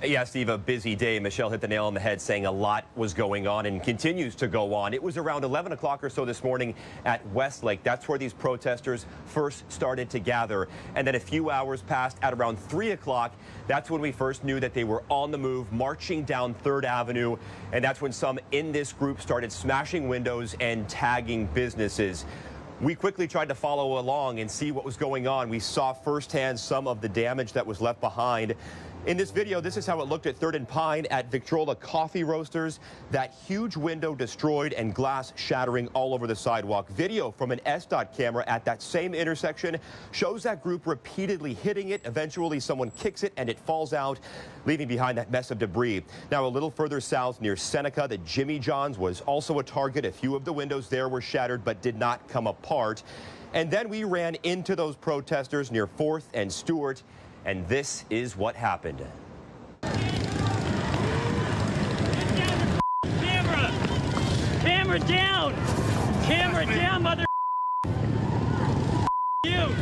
Yeah, Steve, a busy day. Michelle hit the nail on the head, saying a lot was going on and continues to go on. It was around 11 o'clock or so this morning at Westlake. That's where these protesters first started to gather. And then a few hours passed at around 3 o'clock. That's when we first knew that they were on the move, marching down 3rd Avenue. And that's when some in this group started smashing windows and tagging businesses. We quickly tried to follow along and see what was going on. We saw firsthand some of the damage that was left behind. In this video, this is how it looked at 3rd and Pine at Victrola Coffee Roasters. That huge window destroyed and glass shattering all over the sidewalk. Video from an SDOT camera at that same intersection shows that group repeatedly hitting it. Eventually, someone kicks it and it falls out, leaving behind that mess of debris. Now, a little further south near Seneca, the Jimmy John's was also a target. A few of the windows there were shattered but did not come apart. And then we ran into those protesters near 4th and Stewart. And this is what happened. Camera down! Camera down, mother you!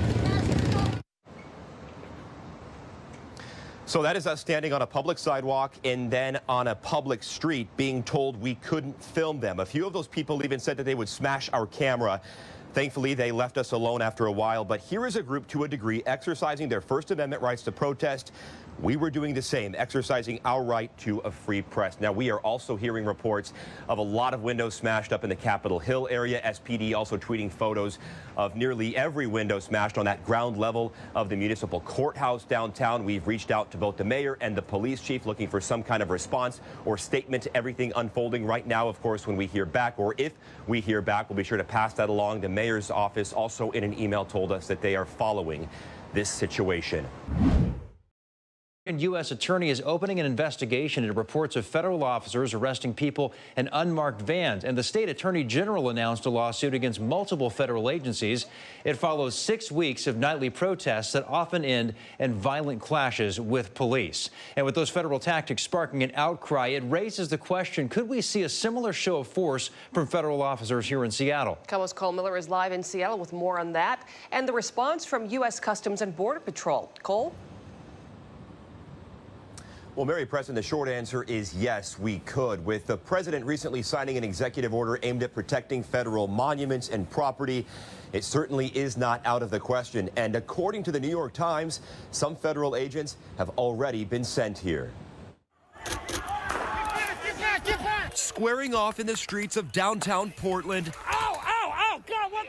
So that is us standing on a public sidewalk and then on a public street being told we couldn't film them. A few of those people even said that they would smash our camera. Thankfully, they left us alone after a while, but here is a group to a degree exercising their First Amendment rights to protest. We were doing the same, exercising our right to a free press. Now, we are also hearing reports of a lot of windows smashed up in the Capitol Hill area. SPD also tweeting photos of nearly every window smashed on that ground level of the municipal courthouse downtown. We've reached out to both the mayor and the police chief looking for some kind of response or statement to everything unfolding right now. Of course, when we hear back, or if we hear back, we'll be sure to pass that along. The mayor's office also in an email told us that they are following this situation. An U.S. attorney is opening an investigation into reports of federal officers arresting people in unmarked vans, and the state attorney general announced a lawsuit against multiple federal agencies. It follows 6 weeks of nightly protests that often end in violent clashes with police. And with those federal tactics sparking an outcry, it raises the question, could we see a similar show of force from federal officers here in Seattle? KOMO's Cole Miller is live in Seattle with more on that and the response from U.S. Customs and Border Patrol. Cole? Well, Mary Preston, the short answer is yes, we could. With the president recently signing an executive order aimed at protecting federal monuments and property, it certainly is not out of the question. And according to the New York Times, some federal agents have already been sent here. Squaring off in the streets of downtown Portland. God, what?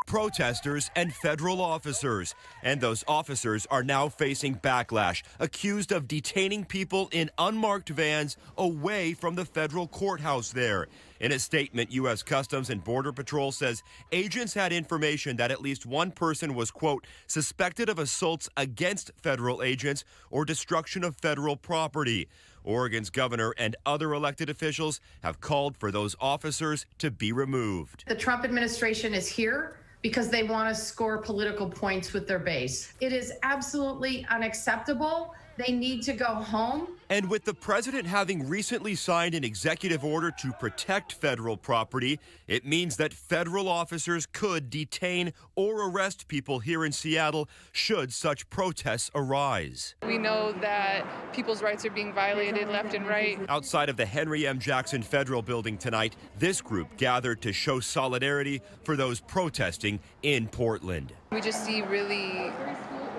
Protesters and federal officers. And those officers are now facing backlash, accused of detaining people in unmarked vans away from the federal courthouse there. In a statement, U.S. Customs and Border Patrol says agents had information that at least one person was, quote, suspected of assaults against federal agents or destruction of federal property. Oregon's governor and other elected officials have called for those officers to be removed. The Trump administration is here because they want to score political points with their base. It is absolutely unacceptable. They need to go home. And with the president having recently signed an executive order to protect federal property, it means that federal officers could detain or arrest people here in Seattle should such protests arise. We know that people's rights are being violated left and right. Outside of the Henry M. Jackson Federal Building tonight, this group gathered to show solidarity for those protesting in Portland. We just see really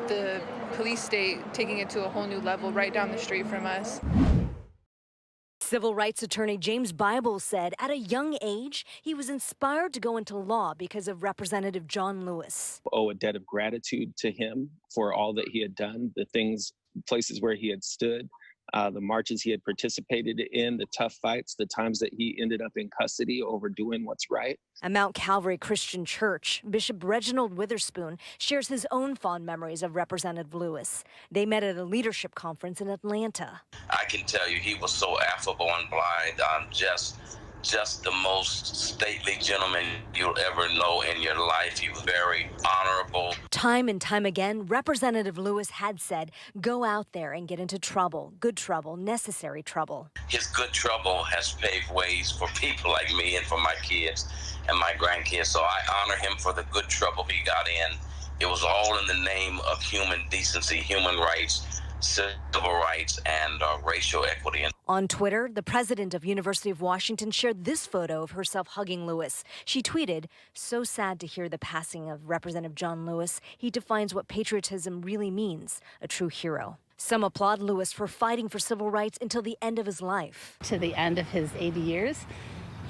the police state taking it to a whole new level right down the street from us. Civil rights attorney James Bible said at a young age, he was inspired to go into law because of Representative John Lewis. Owe a debt of gratitude to him for all that he had done, the things, places where he had stood, the marches he had participated in, the tough fights, the times that he ended up in custody over doing what's right. At Mount Calvary Christian Church, Bishop Reginald Witherspoon shares his own fond memories of Representative Lewis. They met at a leadership conference in Atlanta. I can tell you he was so affable and blind, just the most stately gentleman you'll ever know in your life. He was very honorable. Time and time again, Representative Lewis had said, go out there and get into trouble, good trouble, necessary trouble. His good trouble has paved ways for people like me and for my kids and my grandkids, so I honor him for the good trouble he got in. It was all in the name of human decency, human rights, civil rights and racial equity. On Twitter, the president of University of Washington shared this photo of herself hugging Lewis. She tweeted, "So sad to hear the passing of Representative John Lewis. He defines what patriotism really means, a true hero." Some applaud Lewis for fighting for civil rights until the end of his life. To the end of his 80 years,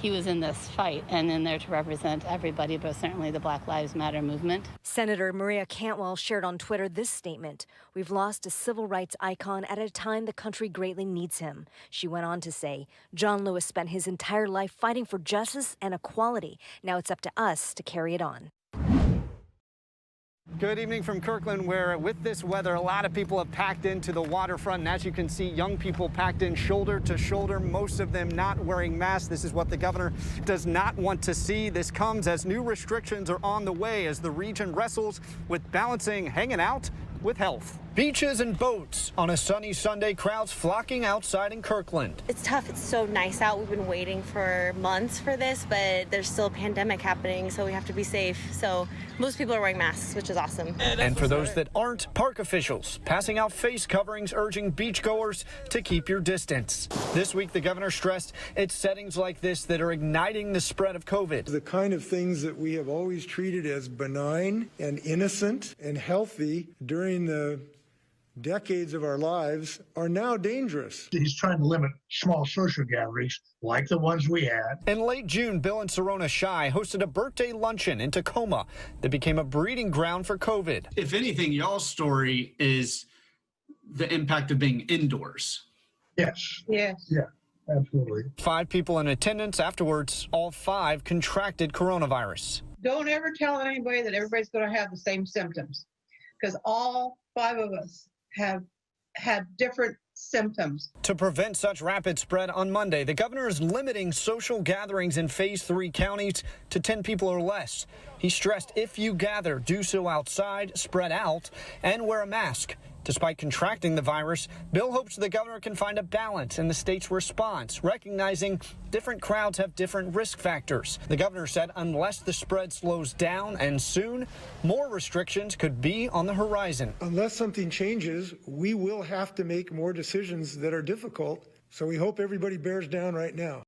he was in this fight and in there to represent everybody, but certainly the Black Lives Matter movement. Senator Maria Cantwell shared on Twitter this statement: "We've lost a civil rights icon at a time the country greatly needs him." She went on to say, "John Lewis spent his entire life fighting for justice and equality. Now it's up to us to carry it on." Good evening from Kirkland, where with this weather, a lot of people have packed into the waterfront. And as you can see, young people packed in shoulder to shoulder, most of them not wearing masks. This is what the governor does not want to see. This comes as new restrictions are on the way as the region wrestles with balancing hanging out with health. Beaches and boats on a sunny Sunday, crowds flocking outside in Kirkland. It's tough. It's so nice out. We've been waiting for months for this, but there's still a pandemic happening, so we have to be safe. So most people are wearing masks, which is awesome. And for those that aren't, park officials passing out face coverings, urging beachgoers to keep your distance. This week, the governor stressed it's settings like this that are igniting the spread of COVID. The kind of things that we have always treated as benign and innocent and healthy during the decades of our lives are now dangerous. He's trying to limit small social gatherings like the ones we had. In late June, Bill and Serona Shy hosted a birthday luncheon in Tacoma that became a breeding ground for COVID. If anything, y'all's story is the impact of being indoors. Yes. Yes. Yeah. Absolutely. 5 people in attendance. Afterwards, all 5 contracted coronavirus. Don't ever tell anybody that everybody's going to have the same symptoms, because all 5 of us have had different symptoms. To prevent such rapid spread on Monday, the governor is limiting social gatherings in Phase 3 counties to 10 people or less. He stressed if you gather, do so outside, spread out, and wear a mask. Despite contracting the virus, Bill hopes the governor can find a balance in the state's response, recognizing different crowds have different risk factors. The governor said unless the spread slows down, and soon, more restrictions could be on the horizon. Unless something changes, we will have to make more decisions that are difficult. So we hope everybody bears down right now.